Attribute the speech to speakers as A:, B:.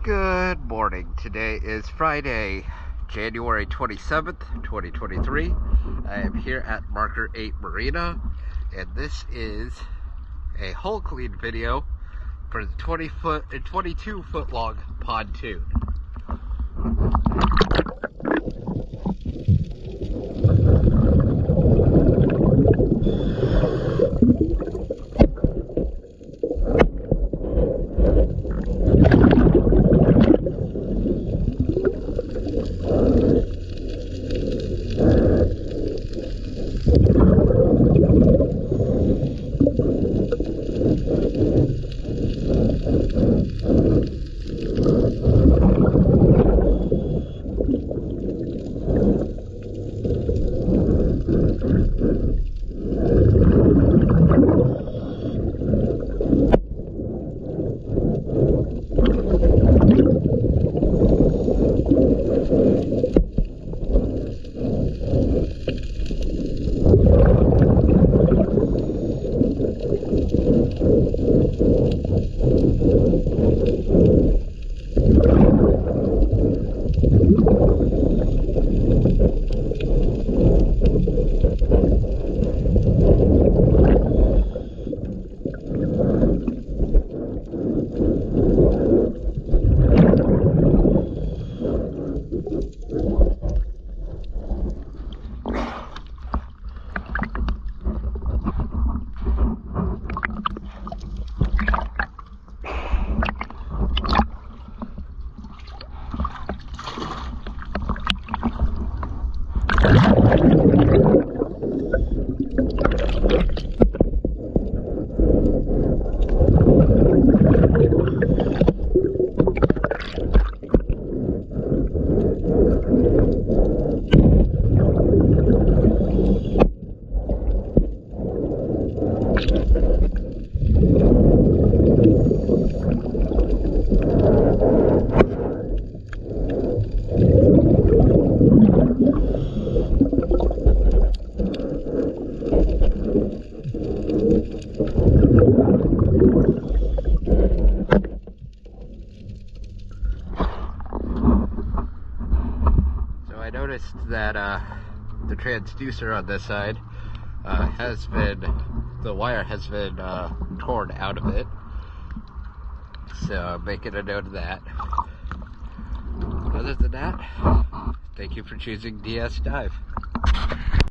A: Good morning. Today is Friday, January 27th, 2023. I am here at Marker 8 Marina, and this is a hull clean video for the 20-foot and 22-foot long pontoon. I noticed that the transducer on this side the wire has been torn out of it, so I'm making a note of that. Other than that, thank you for choosing DS Dive.